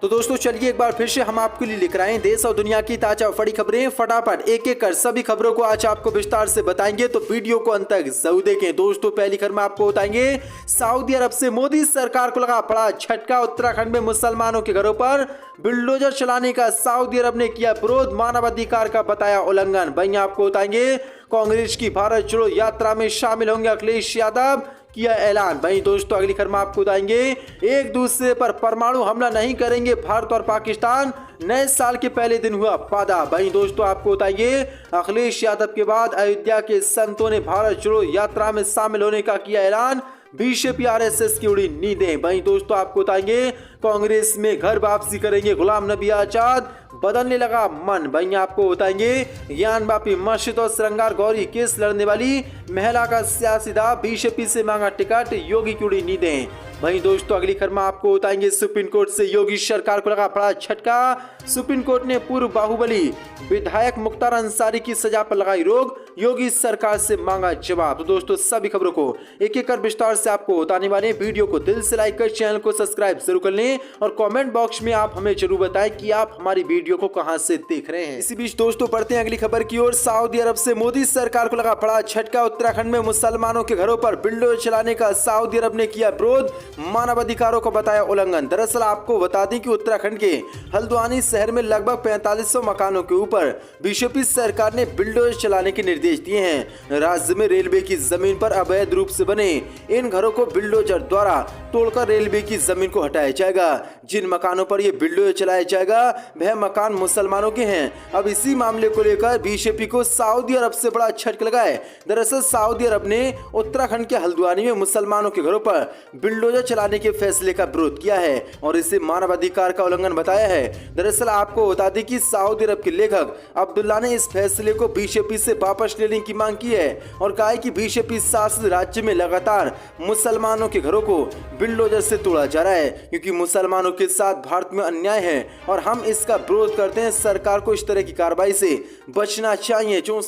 तो दोस्तों चलिए एक बार फिर से हम आपके लिए लेकर आए हैं देश और दुनिया की ताजा बड़ी खबरें। फटाफट एक एक कर सभी खबरों को आज आपको विस्तार से बताएंगे, तो वीडियो को अंत तक जरूर देखें। दोस्तों पहली खबर में आपको बताएंगे सऊदी अरब से मोदी सरकार को लगा बड़ा झटका। उत्तराखंड में मुसलमानों के घरों पर बुलडोजर चलाने का सऊदी अरब ने किया विरोध, मानवाधिकार का बताया उल्लंघन। वहीं आपको बताएंगे कांग्रेस की भारत जोड़ो यात्रा में शामिल होंगे अखिलेश यादव, किया ऐलान। वहीं दोस्तों अगली खबर में आपको बताएंगे एक दूसरे पर परमाणु हमला नहीं करेंगे भारत और पाकिस्तान, नए साल के पहले दिन हुआ वादा। वहीं दोस्तों आपको बताएंगे अखिलेश यादव के बाद अयोध्या के संतों ने भारत जोड़ो यात्रा में शामिल होने का किया ऐलान, बीजेपी आरएसएस की उड़ी नींदें। वहीं दोस्तों आपको बताएंगे कांग्रेस में घर वापसी करेंगे गुलाम नबी आजाद, बदलने लगा मन। वहीं आपको बताएंगे ज्ञान वापी मस्जिद और श्रृंगार गौरी केस लड़ने वाली महिला का सियासी दाव, बीजेपी से मांगा टिकट, योगी की उड़ी नींदें। वहीं दोस्तों अगली खबर में आपको बताएंगे सुप्रीम कोर्ट से योगी सरकार को लगा बड़ा झटका। सुप्रीम कोर्ट ने पूर्व बाहुबली विधायक मुख्तार अंसारी की सजा पर लगाई रोक, योगी सरकार से मांगा जवाब। तो दोस्तों सभी खबरों को एक एक कर विस्तार से आपको बताने वाले, वीडियो को दिल से लाइक कर चैनल को सब्सक्राइब जरूर कर लें और कमेंट बॉक्स में आप हमें जरूर बताएं कि आप हमारी वीडियो को कहां से देख रहे हैं। इसी बीच दोस्तों बढ़ते हैं अगली खबर की ओर। सऊदी अरब से मोदी सरकार को लगा बड़ा झटका। उत्तराखंड में मुसलमानों के घरों पर बुलडोजर चलाने का सऊदी अरब ने किया विरोध, मानवाधिकारों को बताया उल्लंघन। दरअसल आपको बता दें कि उत्तराखंड के हल्द्वानी शहर में लगभग 4500 मकानों के ऊपर बीजेपी सरकार ने बुलडोजर चलाने के निर्देश दिए हैं। राज्य में रेलवे की जमीन पर अवैध रूप से बने इन घरों को बुलडोजर द्वारा तोड़कर रेलवे की जमीन को हटाया जाएगा। जिन मकानों पर यह बुलडोजर चलाया जाएगा वह मकान मुसलमानों के हैं। अब इसी मामले को लेकर बीजेपी को सऊदी अरब से बड़ा झटका लगा है। दरअसल सऊदी अरब ने उत्तराखंड के हल्द्वानी में मुसलमानों के घरों पर बुलडोजर चलाने के फैसले का विरोध किया है और इसे मानवाधिकार का उल्लंघन बताया है। दरअसल आपको बता दें कि सऊदी अरब के लेखक अब्दुल्ला ने इस फैसले को बीजेपी से वापस लेने की मांग की है और कहा है कि बीजेपी शासित राज्य में लगातार मुसलमानों के घरों को बुलडोजर से तोड़ा जा रहा है क्योंकि मुसलमानों के साथ भारत में अन्याय है और हम इसका विरोध करते हैं। सरकार को इस तरह की कार्रवाई से बचना चाहिए। जो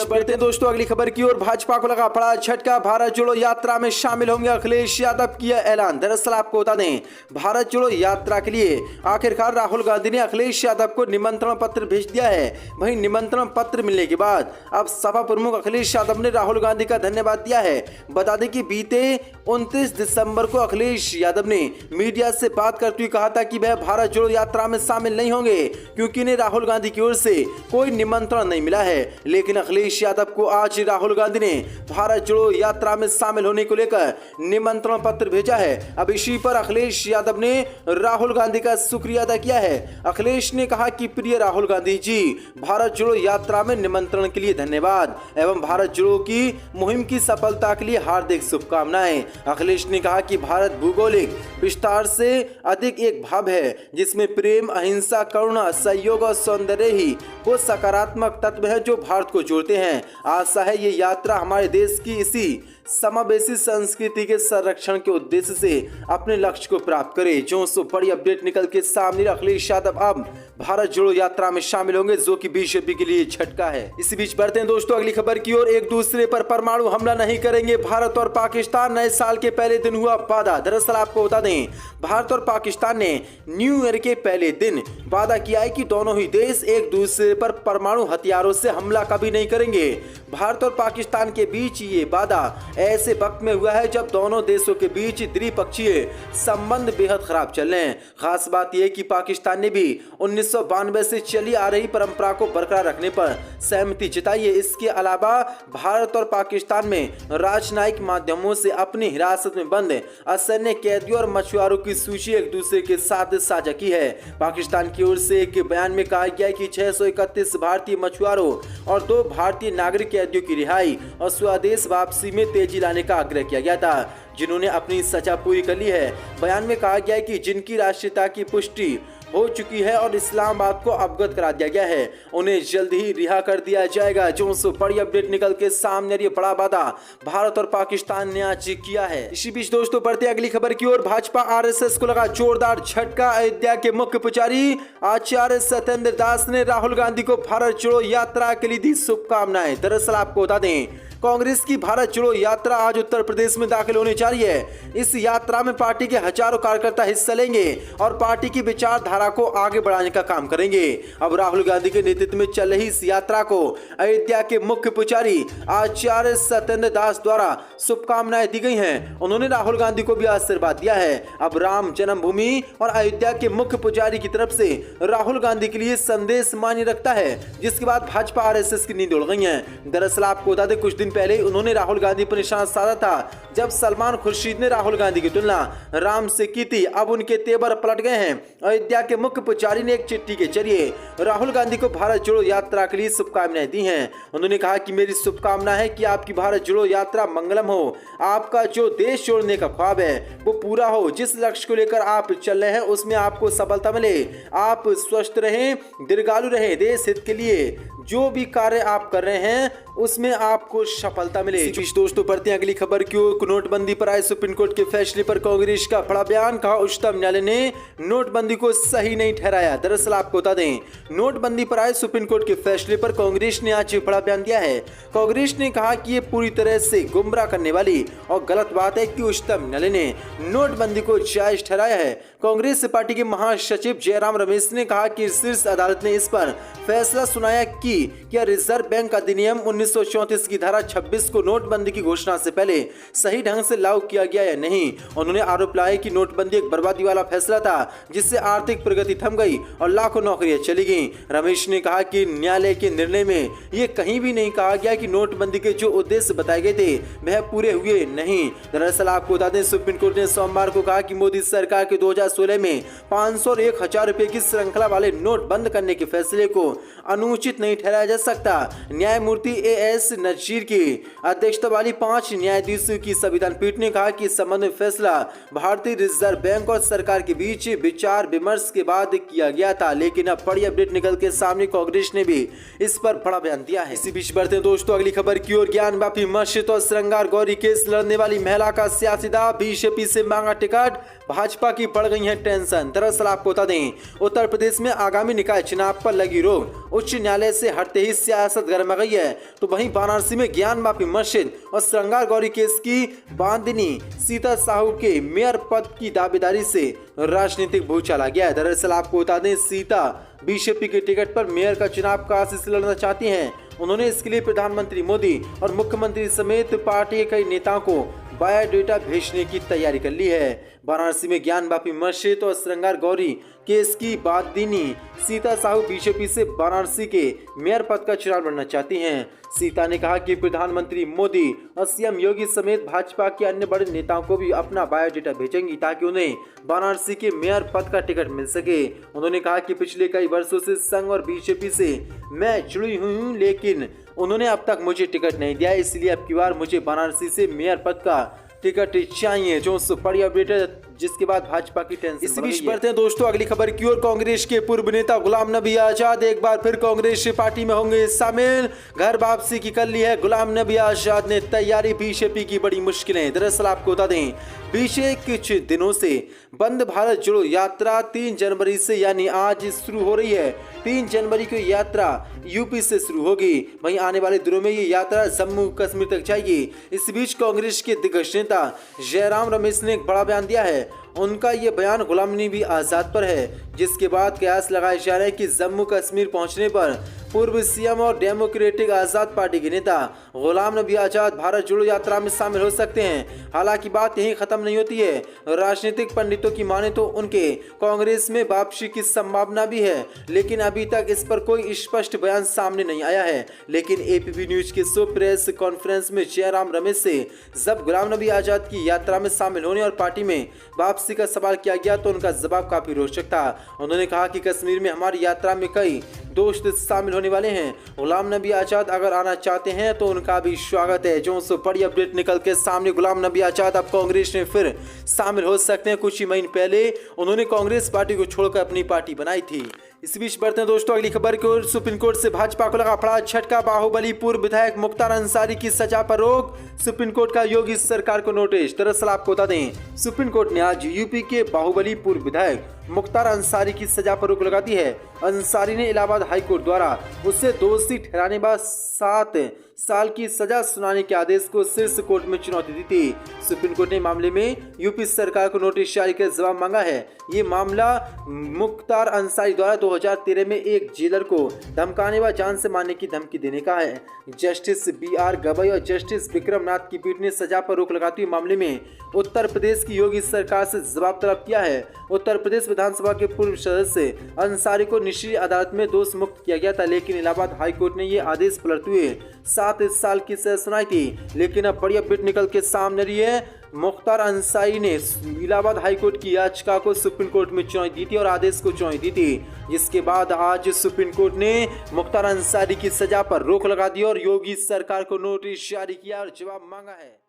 बढ़ते हैं दोस्तों अगली खबर की ओर। भाजपा को लगा बड़ा झटका, भारत जोड़ो यात्रा में शामिल होंगे अखिलेश यादव, किया ऐलान। दरअसल आपको बता दें भारत जोड़ो यात्रा के लिए आखिरकार राहुल गांधी ने अखिलेश यादव को निमंत्रण पत्र भेज दिया है। वहीं निमंत्रण पत्र मिलने के बाद अब सपा प्रमुख अखिलेश यादव ने राहुल गांधी का धन्यवाद दिया है। बता दें कि बीते 29 दिसंबर को अखिलेश यादव ने मीडिया से बात करते हुए कहा था कि वह भारत जोड़ो यात्रा में शामिल नहीं होंगे क्योंकि इन्हें राहुल गांधी की ओर से कोई निमंत्रण नहीं मिला है। लेकिन अखिलेश यादव को आज राहुल गांधी ने भारत जोड़ो यात्रा में शामिल होने को लेकर निमंत्रण पत्र भेजा है। अब इसी पर अखिलेश यादव ने राहुल गांधी का शुक्रिया अदा किया है। अखिलेश ने कहा कि प्रिय राहुल गांधी जी, भारत जोड़ो यात्रा में निमंत्रण के लिए धन्यवाद एवं भारत जोड़ो की मुहिम की सफलता के लिए हार्दिक शुभकामनाएं। अखिलेश ने कहा कि भारत भूगोलिक विस्तार से अधिक एक भाव है जिसमें प्रेम, अहिंसा, करुणा, सहयोग और सौंदर्य ही वो सकारात्मक तत्व है जो भारत को जोड़ते हैं। आशा है ये यात्रा हमारे देश की इसी समावेशी संस्कृति के संरक्षण के उद्देश्य से अपने लक्ष्य को प्राप्त करे। जो सो बड़ी अपडेट निकल के सामने, अखिलेश यादव अब भारत जोड़ो यात्रा में शामिल होंगे जो कि बीजेपी के लिए झटका है। इसी बीच बढ़ते हैं दोस्तों अगली खबर की ओर। एक दूसरे पर परमाणु हमला नहीं करेंगे भारत और पाकिस्तान, नए साल के पहले दिन हुआ वादा। दरअसल आपको बता दें भारत और पाकिस्तान ने न्यू ईयर के पहले दिन वादा किया है कि दोनों ही देश एक दूसरे पर परमाणु हथियारों से हमला कभी नहीं करेंगे। भारत और पाकिस्तान के बीच ये वादा ऐसे वक्त में हुआ है जब दोनों देशों के बीच द्विपक्षीय संबंध बेहद खराब चल रहे हैं। खास बात यह कि पाकिस्तान ने भी 1992 से चली आ रही परंपरा को बरकरार रखने पर सहमति जताई है। इसके अलावा भारत और पाकिस्तान में राजनयिक माध्यमों से अपनी हिरासत में बंद असैन्य कैदियों और मछुआरों की सूची एक दूसरे के साथ साझा की है। पाकिस्तान की ओर से एक बयान में कहा गया है कि 631 भारतीय मछुआरों और 2 भारतीय नागरिक कैदियों की रिहाई और स्वदेश वापसी में तेजी लाने का आग्रह किया गया था जिन्होंने अपनी सजा पूरी कर ली है। बयान में कहा गया है कि जिनकी राष्ट्रीयता की पुष्टि हो चुकी है और इस्लामाबाद को अवगत करा दिया गया है, उन्हें जल्द ही रिहा कर दिया जाएगा। जो बड़ी अपडेट निकल के सामने, ये बड़ा वादा भारत और पाकिस्तान ने आज किया है। इसी बीच दोस्तों बढ़ते अगली खबर की ओर। भाजपा आरएसएस को लगा जोरदार झटका। अयोध्या के मुख्य पुजारी आचार्य सत्येंद्र दास ने राहुल गांधी को भारत जोड़ो यात्रा के लिए दी शुभकामनाएं। दरअसल आपको बता दें कांग्रेस की भारत जोड़ो यात्रा आज उत्तर प्रदेश में दाखिल होने जा रही है। इस यात्रा में पार्टी के हजारों कार्यकर्ता हिस्सा लेंगे और पार्टी की विचारधारा को आगे बढ़ाने का काम करेंगे। अब राहुल गांधी के नेतृत्व में चल रही इस यात्रा को अयोध्या के मुख्य पुजारी आचार्य सत्येंद्र दास द्वारा शुभकामनाएं दी गई हैं। उन्होंने राहुल गांधी को भी आशीर्वाद दिया है। अब राम जन्मभूमि और अयोध्या के मुख्य पुजारी की तरफ से राहुल गांधी के लिए संदेश मायने रखता है, जिसके बाद भाजपा आरएसएस की नींद उड़ गई है। दरअसल आपको बता दें, कुछ दिन पहले उन्होंने राहुल गांधी पर निशाना साधा था जब सलमान खुर्शीद ने राहुल गांधी की तुलना राम से की थी। अब उनके तेवर पलट गए हैं। अयोध्या के मुख्य पुजारी ने एक चिट्ठी के जरिए राहुल गांधी को भारत जोड़ो यात्रा के लिए शुभकामनाएं दी हैं। उन्होंने कहा कि मेरी शुभकामना है कि आपकी भारत जोड़ो यात्रा मंगलम हो, आपका जो देश जोड़ने का ख्वाब है वो पूरा हो, जिस लक्ष्य को लेकर आप चल रहे हैं उसमें आपको सफलता मिले, आप स्वस्थ रहें, दीर्घायु रहें, देश हित के लिए जो भी कार्य आप कर रहे हैं उसमें आपको सफलता मिले। दोस्तों बढ़ते हैं अगली खबर की ओर। नोटबंदी पर आए सुप्रीम कोर्ट के फैसले पर कांग्रेस का बड़ा बयान। कहा उच्चतम न्यायालय ने नोटबंदी को सही नहीं ठहराया। दरअसल आपको बता दें, नोटबंदी पर आए सुप्रीम कोर्ट के फैसले पर कांग्रेस ने आज बड़ा बयान दिया है। कांग्रेस ने कहा कि ये पूरी तरह से गुमराह करने वाली और गलत बात है कि उच्चतम न्यायालय ने नोटबंदी को जायज ठहराया है। कांग्रेस पार्टी के महासचिव जयराम रमेश ने कहा कि शीर्ष अदालत ने इस पर फैसला सुनाया कि क्या रिजर्व बैंक अधिनियम 1934 की धारा 26 को नोटबंदी की घोषणा से पहले सही ढंग से लागू किया गया या नहीं। उन्होंने आरोप लगाया कि नोटबंदी एक बर्बादी वाला फैसला था जिससे आर्थिक प्रगति थम गई और लाखों नौकरियां चली गईं। रमेश ने कहा कि न्यायालय के निर्णय में ये कहीं भी नहीं कहा गया कि नोटबंदी के जो उद्देश्य बताए गए थे वह पूरे हुए नहीं। दरअसल आपको बता दें, सुप्रीम कोर्ट ने सोमवार को कहा कि मोदी सरकार के 2016 में 500 और 1000 रुपए की श्रृंखला वाले नोट बंद करने के फैसले को अनुचित नहीं ठहराया जा सकता। न्यायमूर्ति एएस नजीर की अध्यक्षता वाली 5 न्यायाधीशों की संविधान पीठ ने कहा कि इस संबंध में फैसला भारतीय रिजर्व बैंक और सरकार के बीच विचार विमर्श के बाद किया गया था, लेकिन अब बड़ी अपडेट निकल के सामने कांग्रेस ने भी इस पर बड़ा बयान दिया है। इसी बीच बढ़ते हैं दोस्तों अगली खबर की ओर। ज्ञानवापी मस्जिद और श्रृंगार गौरी केस लड़ने वाली महिला का सियासी दाव, बीजेपी से मांगा टिकट, भाजपा की बढ़ गई है टेंशन। दरअसल आपको बता दें, उत्तर प्रदेश में आगामी निकाय चुनाव पर लगी रोक उच्च न्यायालय से हटते ही सियासत गर्मा गई है। तो वहीं वाराणसी में ज्ञानवापी मस्जिद और श्रृंगार गौरी केस की बांदिनी सीता साहू के मेयर पद की दावेदारी से राजनीतिक भूचाल आ गया है। दरअसल आपको बता दें, सीता बीजेपी के टिकट पर मेयर का चुनाव काशी से लड़ना चाहती हैं। उन्होंने इसके लिए प्रधानमंत्री मोदी और मुख्यमंत्री समेत पार्टी के कई नेताओं को बायोडेटा भेजने की तैयारी कर ली है। वाराणसी में ज्ञानवापी मस्जिद और श्रृंगार गौरी केस की बांदिनी सीता साहू बीजेपी से वाराणसी के मेयर पद का चुनाव लड़ना चाहती हैं। सीता ने कहा कि प्रधानमंत्री मोदी और सीएम योगी समेत भाजपा के अन्य बड़े नेताओं को भी अपना बायोडेटा भेजेंगी ताकि उन्हें वाराणसी के मेयर पद का टिकट मिल सके। उन्होंने कहा कि पिछले कई वर्षों से संघ और बीजेपी से मैं जुड़ी हुई हूँ, लेकिन उन्होंने अब तक मुझे टिकट नहीं दिया, इसलिए अब की बार मुझे वाराणसी से मेयर पद का टिकट चाहिए। जो बड़ी अपडेट है, जिसके बाद भाजपा की टेंशन। इसी बीच बढ़ते हैं दोस्तों अगली खबर की ओर। कांग्रेस के पूर्व नेता गुलाम नबी आजाद एक बार फिर कांग्रेस पार्टी में होंगे शामिल। घर वापसी की कर ली है गुलाम नबी आजाद ने तैयारी, बीजेपी की बड़ी मुश्किलें। दरअसल आपको बता दें, पिछले कुछ दिनों से बंद भारत जोड़ो यात्रा 3 जनवरी से यानी आज शुरू हो रही है। 3 जनवरी को यात्रा यूपी से शुरू होगी। वहीं आने वाले दिनों में ये यात्रा जम्मू कश्मीर तक जाएगी। इस बीच कांग्रेस के दिग्गज नेता जयराम रमेश ने एक बड़ा बयान दिया है। उनका ये बयान गुलाम नबी आजाद पर है, जिसके बाद कयास लगाए जा रहे हैं कि जम्मू कश्मीर पहुंचने पर पूर्व सीएम और डेमोक्रेटिक आजाद पार्टी के नेता गुलाम नबी आजाद भारत जोड़ो यात्रा में शामिल हो सकते हैं। हालांकि बात यहीं खत्म नहीं होती है। राजनीतिक पंडितों की माने तो उनके कांग्रेस में वापसी की संभावना भी है, लेकिन अभी तक इस पर कोई स्पष्ट बयान सामने नहीं आया है। लेकिन एपीपी न्यूज के शो प्रेस कॉन्फ्रेंस में जयराम रमेश से जब गुलाम नबी आजाद की यात्रा में शामिल होने और पार्टी में वापसी का सवाल किया गया तो उनका जवाब काफी रोचक था। उन्होंने कहा कि कश्मीर में हमारी यात्रा में कई दोस्त शामिल होने वाले हैं। गुलाम नबी आजाद अगर आना चाहते हैं तो उनका भी स्वागत है। जो बड़ी अपडेट निकल के सामने, गुलाम नबी आजाद अब कांग्रेस में फिर शामिल हो सकते हैं। कुछ ही महीने पहले उन्होंने कांग्रेस पार्टी को छोड़कर अपनी पार्टी बनाई थी। इस बीच बढ़ते हैं दोस्तों अगली खबर की ओर। सुप्रीम कोर्ट से भाजपा को लगा बड़ा झटका, बाहुबली पूर्व विधायक मुख्तार अंसारी की सजा पर रोक। सुप्रीम कोर्ट का योगी सरकार को नोटिस। दरअसल आपको बता दें, सुप्रीम कोर्ट ने आज यूपी के बाहुबली पूर्व विधायक मुख्तार अंसारी की सजा पर रोक लगा दी है। अंसारी ने इलाहाबाद हाईकोर्ट द्वारा उसे दोषी ठहराने बाद 7 साल की सजा सुनाने के आदेश को शीर्ष कोर्ट में चुनौती दी थी। सुप्रीम कोर्ट ने मामले में यूपी सरकार को नोटिस जारी कर जवाब मांगा है। ये मामला मुख्तार अंसारी द्वारा 2013 में एक जेलर को धमकाने व जान से मारने की धमकी देने का है। जस्टिस BR गवई और जस्टिस विक्रम नाथ की पीठ ने सजा पर रोक लगाते हुए मामले में उत्तर प्रदेश की योगी सरकार से जवाब तलब किया है। उत्तर प्रदेश विधानसभा के पूर्व सदस्य अंसारी को निचली अदालत में दोष मुक्त किया गया था, लेकिन इलाहाबाद हाईकोर्ट ने ये आदेश पलटते हुए 7 साल की सजा सुनाई थी। लेकिन अब बड़ी अपडेट निकल के सामने रही है। मुख्तार अंसारी ने इलाहाबाद हाईकोर्ट की याचिका को सुप्रीम कोर्ट में चुनौती दी थी और आदेश को चुनौती दी थी, जिसके बाद आज सुप्रीम कोर्ट ने मुख्तार अंसारी की सजा पर रोक लगा दी और योगी सरकार को नोटिस जारी किया और जवाब मांगा है।